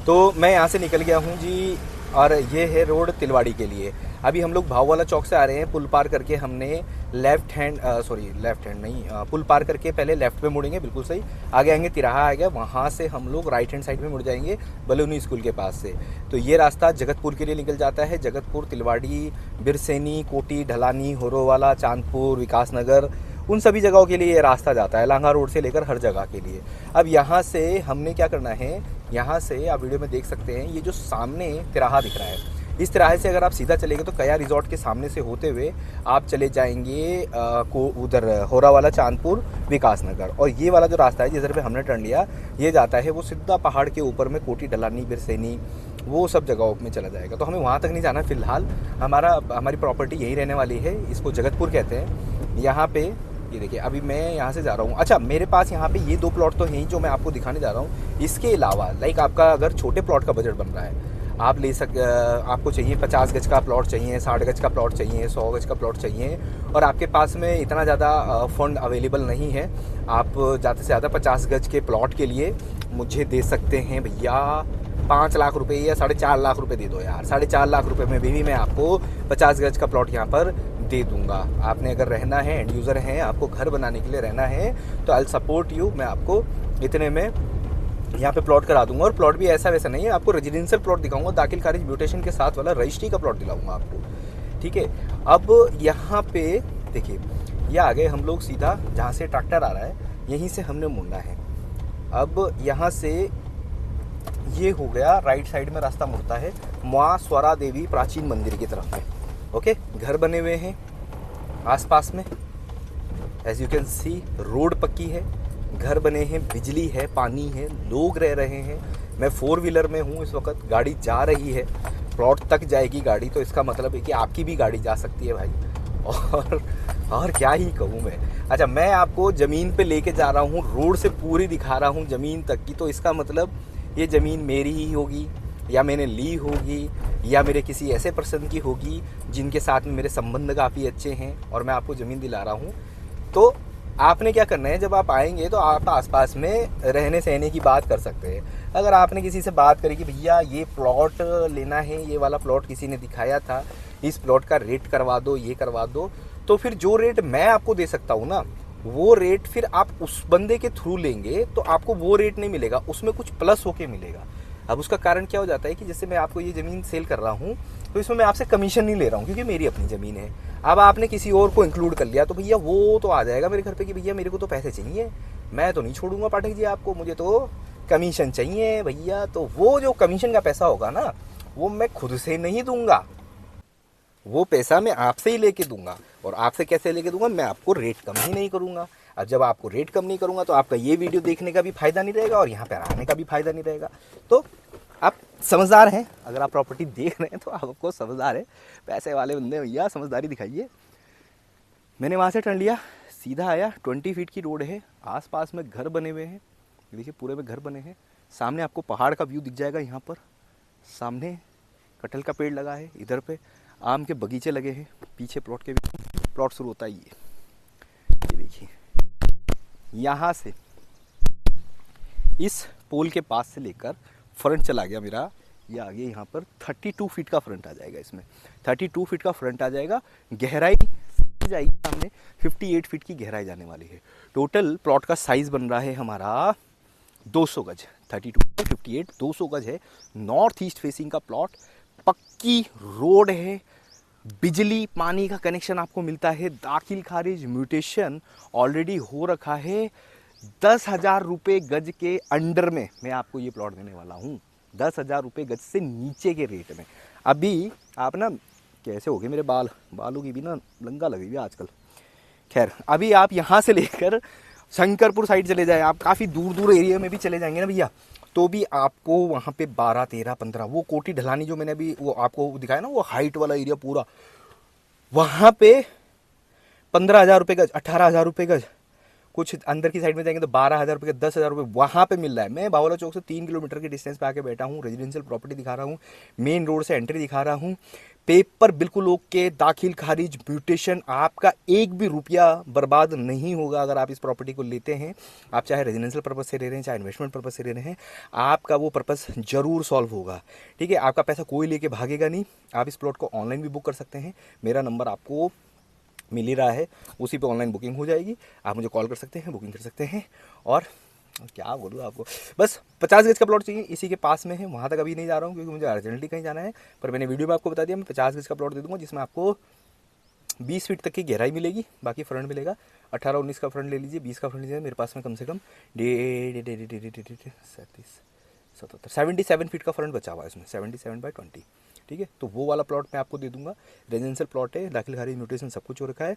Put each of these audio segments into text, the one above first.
तो मैं यहाँ से निकल गया हूँ जी, और ये है रोड तिलवाड़ी के लिए। अभी हम लोग भाव वाला चौक से आ रहे हैं। पुल पार करके हमने लेफ्ट हैंड नहीं, पुल पार करके पहले लेफ्ट पे मुड़ेंगे, बिल्कुल सही। आगे आएंगे, तिराहा आएगा, वहाँ से हम लोग राइट हैंड साइड में मुड़ जाएंगे बलूनी स्कूल के पास से। तो ये रास्ता जगतपुर के लिए निकल जाता है। जगतपुर, तिलवाड़ी, बिरसैनी, कोटी, ढलानी, होरोवाला, चांदपुर, विकास नगर, उन सभी जगहों के लिए ये रास्ता जाता है, लांघा रोड से लेकर हर जगह के लिए। अब यहाँ से हमने क्या करना है, यहाँ से आप वीडियो में देख सकते हैं, ये जो सामने तिराहा दिख रहा है, इस तिराहे से अगर आप सीधा चलेंगे तो कया रिजॉर्ट के सामने से होते हुए आप चले जाएंगे को उधर होरावाला, चांदपुर, विकास नगर। और ये वाला जो रास्ता है जिधर पे हमने टर्न लिया, ये जाता है वो सीधा पहाड़ के ऊपर में कोटी, ढलानी, बिरसैनी, वो सब जगहों में चला जाएगा। तो हमें वहाँ तक नहीं जाना फिलहाल। हमारी प्रॉपर्टी यहीं रहने वाली है, इसको जगतपुर कहते हैं। यहाँ पे ये देखिए, अभी मैं यहाँ से जा रहा हूँ। अच्छा, मेरे पास यहाँ पे ये 2 प्लॉट तो हैं ही जो मैं आपको दिखाने जा रहा हूँ। इसके अलावा लाइक आपका अगर छोटे प्लॉट का बजट बन रहा है, आप आपको चाहिए 50 गज का प्लॉट चाहिए, 60 गज का प्लॉट चाहिए, 100 गज का प्लॉट चाहिए, और आपके पास में इतना ज़्यादा फंड अवेलेबल नहीं है, आप ज़्यादा से ज़्यादा 50 गज के प्लॉट के लिए मुझे दे सकते हैं भैया 5 लाख रुपए या 4.5 लाख रुपए दे दो यार। 4.5 लाख रुपए में भी मैं आपको 50 गज का प्लॉट यहाँ पर दे दूंगा। आपने अगर रहना है, एंड यूज़र हैं, आपको घर बनाने के लिए रहना है, तो आई सपोर्ट यू। मैं आपको इतने में यहाँ पे प्लॉट करा दूंगा। और प्लॉट भी ऐसा वैसा नहीं है, आपको रेजिडेंशियल प्लॉट दिखाऊंगा, दाखिल खारिज म्यूटेशन के साथ वाला रजिस्ट्री का प्लॉट दिलाऊंगा आपको, ठीक है। अब यहाँ पे देखिए, ये आगे हम लोग सीधा जहाँ से ट्रैक्टर आ रहा है यहीं से हमने मुड़ना है। अब यहाँ से ये हो गया, राइट साइड में रास्ता मुड़ता है माँ स्वरा देवी प्राचीन मंदिर की तरफ में। ओके, घर बने हुए हैं आसपास में, as you can see, road पक्की है, घर बने हैं, बिजली है, पानी है, लोग रह रहे हैं। मैं 4 व्हीलर में हूँ इस वक्त, गाड़ी जा रही है, प्लॉट तक जाएगी गाड़ी, तो इसका मतलब है कि आपकी भी गाड़ी जा सकती है भाई। और क्या ही कहूँ मैं। अच्छा, मैं आपको ज़मीन पे लेके जा रहा हूँ, रोड से पूरी दिखा रहा हूँ ज़मीन तक की, तो इसका मतलब ये ज़मीन मेरी ही होगी, या मैंने ली होगी, या मेरे किसी ऐसे पर्सन की होगी जिनके साथ में मेरे संबंध काफ़ी अच्छे हैं, और मैं आपको ज़मीन दिला रहा हूँ। तो आपने क्या करना है, जब आप आएंगे तो आप आसपास में रहने सहने की बात कर सकते हैं। अगर आपने किसी से बात करी कि भैया ये प्लॉट लेना है, ये वाला प्लॉट किसी ने दिखाया था, इस प्लॉट का रेट करवा दो, ये करवा दो, तो फिर जो रेट मैं आपको दे सकता हूँ ना, वो रेट फिर आप उस बंदे के थ्रू लेंगे तो आपको वो रेट नहीं मिलेगा, उसमें कुछ प्लस होके मिलेगा। अब उसका कारण क्या हो जाता है कि जैसे मैं आपको ये ज़मीन सेल कर रहा हूँ, तो इसमें मैं आपसे कमीशन नहीं ले रहा हूँ क्योंकि मेरी अपनी ज़मीन है। अब आपने किसी और को इंक्लूड कर लिया तो भैया वो तो आ जाएगा मेरे घर पे कि भैया मेरे को तो पैसे चाहिए, मैं तो नहीं छोड़ूंगा पाठक जी आपको, मुझे तो कमीशन चाहिए भैया। तो वो जो कमीशन का पैसा होगा ना, वो मैं खुद से नहीं दूंगा, वो पैसा मैं आपसे ही लेके दूंगा। और आपसे कैसे लेके दूंगा, मैं आपको रेट कम ही नहीं करूंगा। अब जब आपको रेट कम नहीं करूंगा तो आपका ये वीडियो देखने का भी फायदा नहीं रहेगा और यहाँ पर आने का भी फायदा नहीं रहेगा। तो आप समझदार हैं, अगर आप प्रॉपर्टी देख रहे हैं तो आपको समझदार है, पैसे वाले बंदे भैया, समझदारी दिखाइए। मैंने वहाँ से टर्न लिया, सीधा आया, 20 फीट की रोड है, आसपास में घर बने हुए हैं, देखिए पूरे में घर बने हैं। सामने आपको पहाड़ का व्यू दिख जाएगा, यहाँ पर सामने कटहल का पेड़ लगा है, इधर पे आम के बगीचे लगे हैं, पीछे प्लॉट के प्लॉट शुरू होता है ये देखिए। यहाँ से इस पोल के पास से लेकर फ्रंट चला गया मेरा, ये आगे यहाँ पर 32 फीट का फ्रंट आ जाएगा, इसमें 32 फीट का फ्रंट आ जाएगा। गहराई जाएगी सामने 58 फीट की गहराई जाने वाली है। टोटल प्लॉट का साइज बन रहा है हमारा 200 गज, 32 58 200 गज है। नॉर्थ ईस्ट फेसिंग का प्लॉट, पक्की रोड है, बिजली पानी का कनेक्शन आपको मिलता है, दाखिल खारिज म्यूटेशन ऑलरेडी हो रखा है। 10,000 रुपये गज के अंडर में मैं आपको ये प्लॉट देने वाला हूँ, 10,000 रुपये गज से नीचे के रेट में। अभी आप ना, कैसे हो गए मेरे बालों की भी ना लंगा लगी हुई आजकल। खैर, अभी आप यहाँ से लेकर शंकरपुर साइड चले जाए, आप काफ़ी दूर दूर एरिया में भी चले जाएंगे ना भैया, तो भी आपको वहाँ पे 12, 13, 15, वो कोटी ढलानी जो मैंने अभी वो आपको दिखाया ना, वो हाइट वाला एरिया पूरा, वहाँ पे 15,000 रुपये गज, 18,000 रुपये गज। कुछ अंदर की साइड में जाएंगे तो 12,000 रुपये, 10,000 रुपये वहाँ पे मिल रहा है। मैं बावला चौक से 3 किलोमीटर के डिस्टेंस पे आके बैठा हूँ, रेजिडेंशियल प्रॉपर्टी दिखा रहा हूँ, मेन रोड से एंट्री दिखा रहा हूँ, पेपर बिल्कुल ओके, दाखिल खारिज म्यूटेशन, आपका एक भी रुपया बर्बाद नहीं होगा अगर आप इस प्रॉपर्टी को लेते हैं। आप चाहे रेजिडेंशियल पर्पज से ले रहे हैं, चाहे इन्वेस्टमेंट पर्पज से ले रहे हैं, आपका वो पर्पज जरूर सॉल्व होगा। ठीक है, आपका पैसा कोई लेके भागेगा नहीं। आप इस प्लॉट को ऑनलाइन भी बुक कर सकते हैं, मेरा नंबर आपको मिल ही रहा है, उसी पे ऑनलाइन बुकिंग हो जाएगी। आप मुझे कॉल कर सकते हैं, बुकिंग कर सकते हैं। और क्या बोलूँ आपको, बस 50 गज का प्लॉट चाहिए, इसी के पास में है, वहाँ तक अभी नहीं जा रहा हूँ क्योंकि मुझे अर्जेंटली कहीं जाना है। पर मैंने वीडियो में आपको बता दिया, मैं 50 गज का प्लॉट दे दूँगा जिसमें आपको 20 फीट तक की गहराई मिलेगी, बाकी फ्रंट मिलेगा। 18-19 का फ्रंट ले लीजिए, 20 का फ्रंट लीजिए, मेरे पास में कम से कम 77 फीट का फ्रंट बचा हुआ है इसमें, 77/20। ठीक है, तो वो वाला प्लॉट मैं आपको दे दूंगा। रेजिडेंशियल प्लॉट है, दाखिल खारिज म्यूटेशन सब कुछ हो रखा है।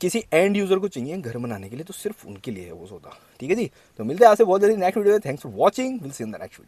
किसी एंड यूजर को चाहिए घर बनाने के लिए तो सिर्फ उनके लिए है वो सौदा। ठीक है जी, तो मिलते हैं आपसे बहुत जल्दी नेक्स्ट वीडियो में। Thanks for watching, will see in the next video.